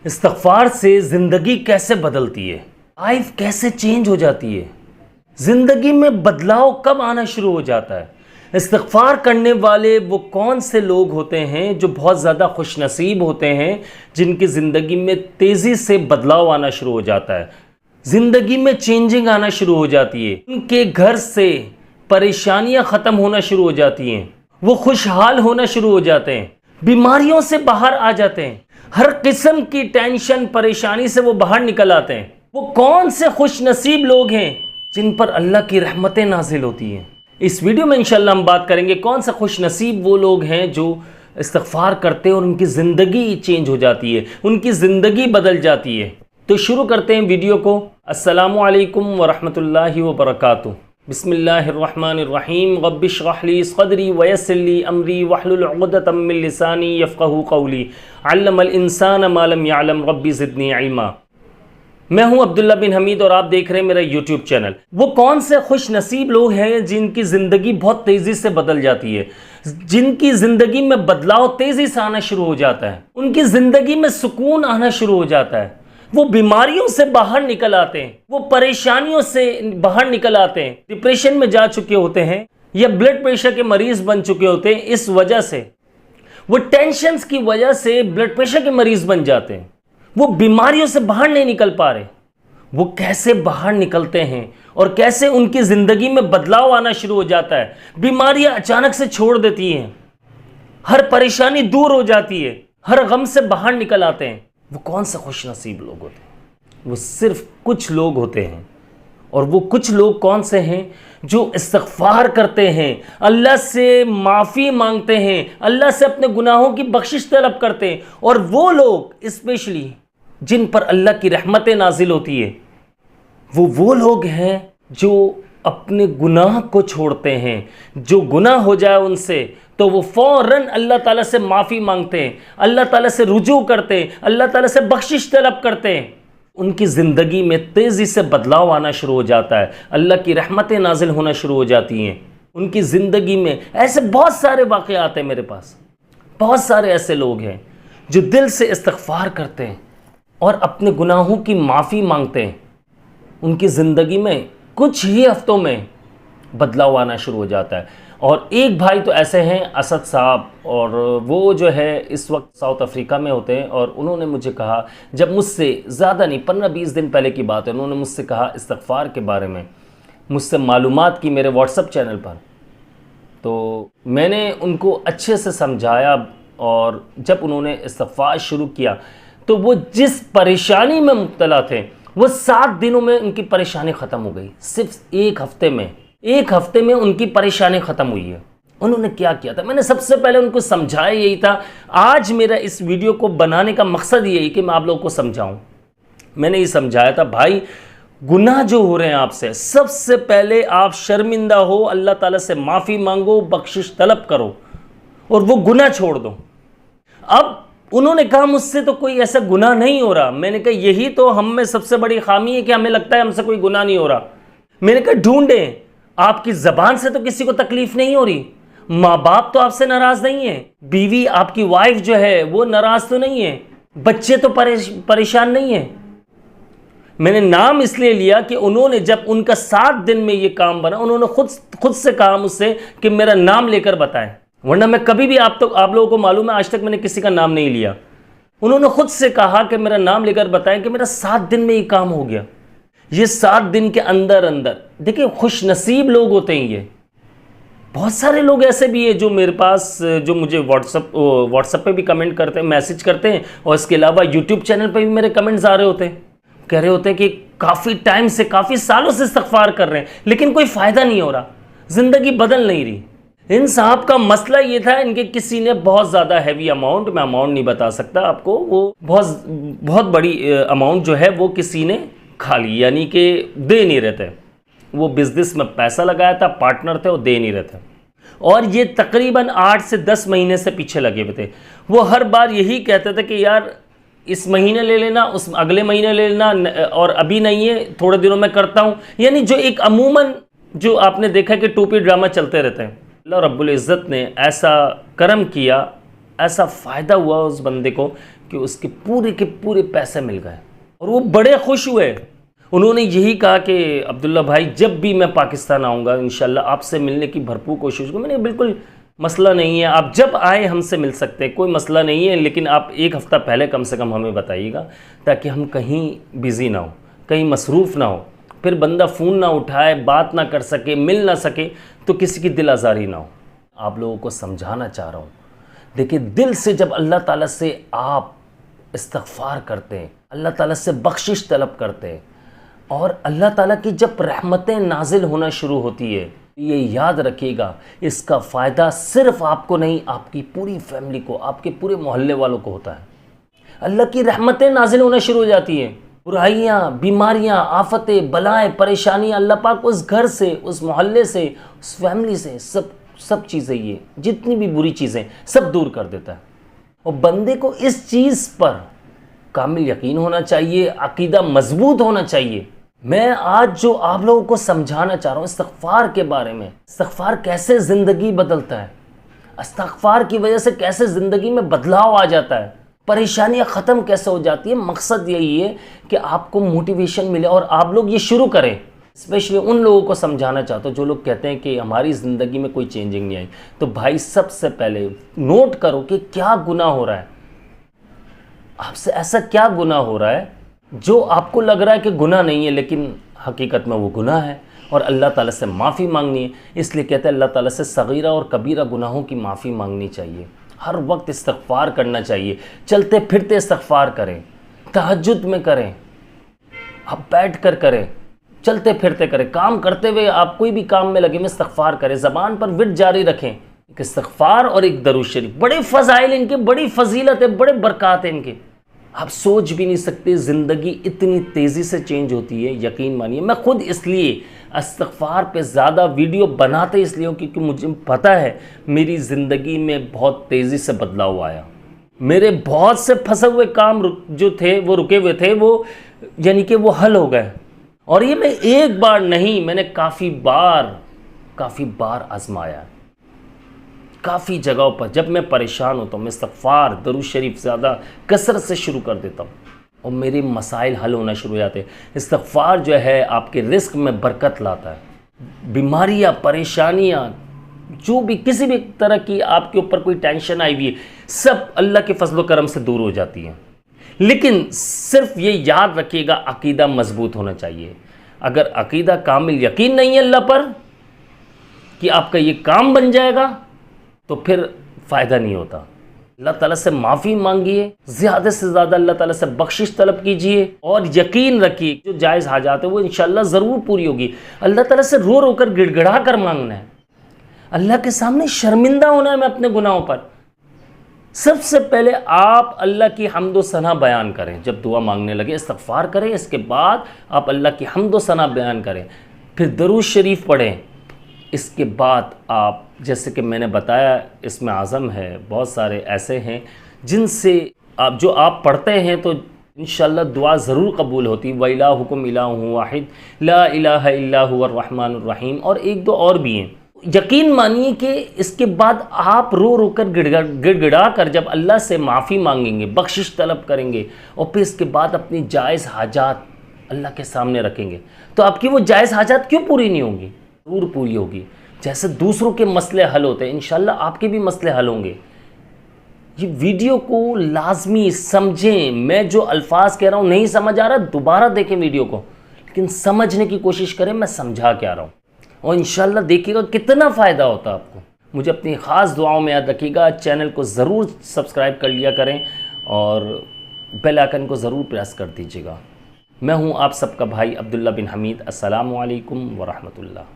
इस्तिग़फ़ार से ज़िंदगी कैसे बदलती है, लाइफ कैसे चेंज हो जाती है, ज़िंदगी में बदलाव कब आना शुरू हो जाता है। इस्तिग़फ़ार करने वाले वो कौन से लोग होते हैं जो बहुत ज़्यादा खुशनसीब होते हैं, जिनकी ज़िंदगी में तेज़ी से बदलाव आना शुरू हो जाता है, ज़िंदगी में चेंजिंग आना शुरू हो जाती है, उनके घर से परेशानियां ख़त्म होना शुरू हो जाती हैं, वो खुशहाल होना शुरू हो जाते हैं, बीमारियों से बाहर आ जाते हैं, हर किस्म की टेंशन परेशानी से वो बाहर निकल आते हैं। वो कौन से खुशनसीब लोग हैं जिन पर अल्लाह की रहमतें नाजिल होती हैं। इस वीडियो में इंशाल्लाह हम बात करेंगे कौन सा खुशनसीब वो लोग हैं जो इस्तिग़फ़ार करते हैं और उनकी ज़िंदगी चेंज हो जाती है, उनकी ज़िंदगी बदल जाती है। तो शुरू करते हैं वीडियो को। अस्सलामु अलैकुम वरहमतुल्लाहि वबरकातुहू। बिस्मिल्लाहिर्रहमानिर्रहीम। रब्बि इश्रह ली सदरी वयस्सिर ली अमरी वहलुल उक़दतम मिन लिसानी यफ़क़हू क़ौली अल्लमल इंसान मा लम यअलम रब्बि ज़िदनी इल्मा। मैं हूं अब्दुल्ला बिन हमीद और आप देख रहे हैं मेरा यूट्यूब चैनल। वो कौन से खुश नसीब लोग हैं जिनकी ज़िंदगी बहुत तेज़ी से बदल जाती है, जिनकी ज़िंदगी में बदलाव तेज़ी से आना शुरू हो जाता है, उनकी ज़िंदगी में सुकून आना शुरू हो जाता है, वो बीमारियों से बाहर निकल आते हैं, वो परेशानियों से बाहर निकल आते हैं, डिप्रेशन में जा चुके होते हैं या ब्लड प्रेशर के मरीज़ बन चुके होते हैं। इस वजह से वो टेंशन्स की वजह से ब्लड प्रेशर के मरीज़ बन जाते हैं, वो बीमारियों से बाहर नहीं निकल पा रहे। वो कैसे बाहर निकलते हैं और कैसे उनकी ज़िंदगी में बदलाव आना शुरू हो जाता है, बीमारियां अचानक से छोड़ देती हैं, हर परेशानी दूर हो जाती है, हर गम से बाहर निकल आते हैं। वो कौन से खुशनसीब लोग होते हैं? वो सिर्फ कुछ लोग होते हैं। और वो कुछ लोग कौन से हैं जो इस्तिग़फ़ार करते हैं, अल्लाह से माफ़ी मांगते हैं, अल्लाह से अपने गुनाहों की बख्शिश तलब करते हैं। और वो लोग स्पेशली जिन पर अल्लाह की रहमतें नाजिल होती है, वो लोग हैं जो अपने गुनाह को छोड़ते हैं। जो गुनाह हो जाए उनसे तो वो फ़ौरन अल्लाह ताला से माफ़ी मांगते हैं, अल्लाह ताला से रुजू करते हैं, अल्लाह ताला से बख्शिश तलब करते हैं। उनकी ज़िंदगी में तेज़ी से बदलाव आना शुरू हो जाता है, अल्लाह की रहमतें नाजिल होना शुरू हो जाती हैं उनकी ज़िंदगी में। ऐसे बहुत सारे वाक़यात हैं मेरे पास, बहुत सारे ऐसे लोग हैं जो दिल से इस्तिग़फ़ार करते हैं और अपने गुनाहों की माफ़ी मांगते हैं। उनकी ज़िंदगी में कुछ ही हफ्तों में बदलाव आना शुरू हो जाता है। और एक भाई तो ऐसे हैं, असद साहब, और वो जो है इस वक्त साउथ अफ्रीका में होते हैं। और उन्होंने मुझे कहा, जब मुझसे ज़्यादा नहीं 15-20 दिन पहले की बात है, उन्होंने मुझसे कहा इस्तिग़फ़ार के बारे में, मुझसे मालूमात की मेरे व्हाट्सएप चैनल पर। तो मैंने उनको अच्छे से समझाया और जब उन्होंने इस्तिग़फ़ार शुरू किया तो वो जिस परेशानी में मुब्तला थे वो 7 दिनों में उनकी परेशानी ख़त्म हो गई। सिर्फ एक हफ्ते में उनकी परेशानी ख़त्म हुई है। उन्होंने क्या किया था, मैंने सबसे पहले उनको समझाया यही था। आज मेरा इस वीडियो को बनाने का मकसद यही कि मैं आप लोगों को समझाऊं। मैंने ये समझाया था, भाई गुनाह जो हो रहे हैं आपसे, सबसे पहले आप शर्मिंदा हो, अल्लाह ताला से माफ़ी मांगो, बख्शिश तलब करो और वो गुनाह छोड़ दो। अब उन्होंने कहा मुझसे तो कोई ऐसा गुनाह नहीं हो रहा। मैंने कहा यही तो हम में सबसे बड़ी खामी है कि हमें लगता है हमसे कोई गुनाह नहीं हो रहा। मैंने कहा ढूंढें, आपकी ज़बान से तो किसी को तकलीफ़ नहीं हो रही, माँ बाप तो आपसे नाराज़ नहीं है, बीवी आपकी वाइफ जो है वो नाराज़ तो नहीं है, बच्चे तो परेशान नहीं है। मैंने नाम इसलिए लिया कि उन्होंने जब उनका 7 दिन में ये काम बना, उन्होंने खुद से कहा मुझसे कि मेरा नाम लेकर बताएं, वरना मैं कभी भी आप लोगों को मालूम है आज तक मैंने किसी का नाम नहीं लिया। उन्होंने खुद से कहा कि मेरा नाम लेकर बताएं कि मेरा 7 दिन में ये काम हो गया। ये 7 दिन के अंदर देखिए, खुश नसीब लोग होते हैं ये। बहुत सारे लोग ऐसे भी हैं जो मेरे पास, जो मुझे व्हाट्सएप पे भी कमेंट करते हैं, मैसेज करते हैं, और इसके अलावा यूट्यूब चैनल पे भी मेरे कमेंट्स आ रहे होते हैं, कह रहे होते हैं कि काफ़ी टाइम से, काफ़ी सालों से इस्तिग़फ़ार कर रहे हैं लेकिन कोई फ़ायदा नहीं हो रहा, ज़िंदगी बदल नहीं रही। इन साहब का मसला ये था, इनके किसी ने बहुत ज़्यादा हैवी अमाउंट, मैं अमाउंट नहीं बता सकता आपको, वो बहुत बड़ी अमाउंट जो है वो किसी ने खा ली, यानी कि दे नहीं रहे थे। वो बिज़नेस में पैसा लगाया था, पार्टनर थे, वो दे नहीं रहे थे। और ये तकरीबन 8 से 10 महीने से पीछे लगे हुए थे। वो हर बार यही कहते थे कि यार इस महीने ले लेना, उस अगले महीने ले लेना, और अभी नहीं है, थोड़े दिनों में करता हूँ। यानी जो एक अमूमन जो आपने देखा कि टूपी ड्रामा चलते रहते हैं। अल्लाह रब्बुल इज़्ज़त ने ऐसा करम किया, ऐसा फ़ायदा हुआ उस बंदे को कि उसके पूरे के पूरे पैसे मिल गए और वो बड़े खुश हुए। उन्होंने यही कहा कि अब्दुल्ला भाई जब भी मैं पाकिस्तान आऊँगा इंशाल्लाह आपसे मिलने की भरपूर कोशिश करूँ। मैंने बिल्कुल मसला नहीं है, आप जब आए हमसे मिल सकते हैं, कोई मसला नहीं है, लेकिन आप एक हफ़्ता पहले कम से कम हमें बताइएगा ताकि हम कहीं बिज़ी ना हो, कहीं मसरूफ़ ना हो, फिर बंदा फ़ोन ना उठाए, बात ना कर सके, मिल ना सके तो किसी की दिल आज़ारी ना हो। आप लोगों को समझाना चाह रहा हूँ, देखिए दिल से जब अल्लाह ताला से आप इस्तिग़फ़ार करते हैं, अल्लाह ताला से बख्शिश तलब करते हैं और अल्लाह ताला की जब रहमतें नाजिल होना शुरू होती है, ये याद रखिएगा इसका फ़ायदा सिर्फ आपको नहीं, आपकी पूरी फैमिली को, आपके पूरे मोहल्ले वालों को होता है। अल्लाह की रहमतें नाजिल होना शुरू हो जाती हैं, बुराइयाँ, बीमारियाँ, आफतें, बलाएँ, परेशानियाँ अल्लाह पाक उस घर से, उस मोहल्ले से, उस फैमिली से सब चीज़ें, ये जितनी भी बुरी चीज़ें सब दूर कर देता है। और बंदे को इस चीज़ पर कामिल यकीन होना चाहिए, अकीदा मजबूत होना चाहिए। मैं आज जो आप लोगों को समझाना चाह रहा हूँ इस्तिग़फ़ार के बारे में, इस्तिग़फ़ार कैसे ज़िंदगी बदलता है, इस्तिग़फ़ार की वजह से कैसे ज़िंदगी में बदलाव आ जाता है, परेशानियाँ ख़त्म कैसे हो जाती है। मकसद यही है कि आपको मोटिवेशन मिले और आप लोग ये शुरू करें। स्पेशली उन लोगों को समझाना चाहता हूँ जो लोग कहते हैं कि हमारी ज़िंदगी में कोई चेंजिंग नहीं आई। तो भाई सबसे पहले नोट करो कि क्या गुनाह हो रहा है, आपसे ऐसा क्या गुनाह हो रहा है जो आपको लग रहा है कि गुनाह नहीं है लेकिन हकीकत में वो गुनाह है और अल्लाह ताला से माफ़ी मांगनी है। इसलिए कहते हैं अल्लाह ताला से सगीरा और कबीरा गुनाहों की माफ़ी मांगनी चाहिए, हर वक्त इस्तिग़फ़ार करना चाहिए, चलते फिरते इस्तिग़फ़ार करें, तहज्जुद में करें, आप बैठ कर करें, चलते फिरते करें, काम करते हुए आप कोई भी काम में लगे में इस्तिग़फ़ार करें, ज़बान पर विर्द जारी रखें। एक इस्तिग़फ़ार और एक दरूद शरीफ, बड़े फ़ज़ाइल इनके, बड़ी फजीलत है, बड़े बरक़ात हैं इनके, आप सोच भी नहीं सकते। ज़िंदगी इतनी तेज़ी से चेंज होती है, यकीन मानिए। मैं खुद इसलिए इस्तिग़फ़ार पे ज़्यादा वीडियो बनाते इसलिए हूँ क्योंकि मुझे पता है मेरी ज़िंदगी में बहुत तेज़ी से बदलाव आया। मेरे बहुत से फंसे हुए काम जो थे वो रुके हुए थे, वो यानी कि वो हल हो गए। और ये मैं एक बार नहीं, मैंने काफ़ी बार आजमाया, काफ़ी जगहों पर। जब मैं परेशान होता हूँ मैं इस्तिग़फ़ार, दरूद शरीफ ज़्यादा कसरत से शुरू कर देता हूँ और मेरे मसाइल हल होना शुरू हो जाते हैं। इस्तिग़फ़ार जो है आपके रिस्क में बरकत लाता है। बीमारियाँ, परेशानियाँ, जो भी किसी भी तरह की आपके ऊपर कोई टेंशन आई हुई है, सब अल्लाह के फज़ल व करम से दूर हो जाती हैं। लेकिन सिर्फ ये याद रखिएगा अकीदा मजबूत होना चाहिए। अगर अकीदा कामिल यकीन नहीं है अल्लाह पर कि आपका ये काम बन जाएगा तो फिर फ़ायदा नहीं होता। अल्लाह ताला से माफ़ी मांगिए, ज़्यादा से ज़्यादा अल्लाह ताला से बख्शिश तलब कीजिए और यकीन रखिए जो जायज़ हाजात है वो इंशाअल्लाह ज़रूर पूरी होगी। अल्लाह ताला से रो रो कर गिड़गिड़ा कर मांगना है, अल्लाह के सामने शर्मिंदा होना है मैं अपने गुनाहों पर। सबसे पहले आप अल्लाह की हम्द व सना बयान करें, जब दुआ मांगने लगे इस्तिग़फ़ार करें, इसके बाद आप अल्लाह की हम्द व सना बयान करें, फिर दरूद शरीफ पढ़ें। इसके बाद आप, जैसे कि मैंने बताया इसमें आज़म है, बहुत सारे ऐसे हैं जिनसे आप जो आप पढ़ते हैं तो इंशाअल्लाह दुआ ज़रूर कबूल होती। व इलाहुकुम इलाहुन वाहिद ला इलाहा इल्ला हुवर रहमानुर रहीम, और एक दो और भी हैं। यकीन मानिए कि इसके बाद आप रो रो कर गिड़गिड़ा कर जब अल्लाह से माफ़ी मांगेंगे, बख्शिश तलब करेंगे और फिर इसके बाद अपनी जायज़ हाजात अल्लाह के सामने रखेंगे तो आपकी वो जायज़ हाजात क्यों पूरी नहीं होंगी? ज़रूर पूरी होगी। जैसे दूसरों के मसले हल होते हैं, इंशाल्लाह आपके भी मसले हल होंगे। ये वीडियो को लाजमी समझें। मैं जो अल्फाज कह रहा हूँ नहीं समझ आ रहा, दोबारा देखें वीडियो को, लेकिन समझने की कोशिश करें मैं समझा क्या रहा हूँ, और इंशाल्लाह देखिएगा कितना फ़ायदा होता है आपको। मुझे अपनी ख़ास दुआओं में याद रखिएगा। चैनल को ज़रूर सब्सक्राइब कर लिया करें और बेल आइकन को ज़रूर प्रेस कर दीजिएगा। मैं हूँ आप सबका भाई अब्दुल्ला बिन हमीद। अस्सलामु अलैकुम व रहमतुल्लाह।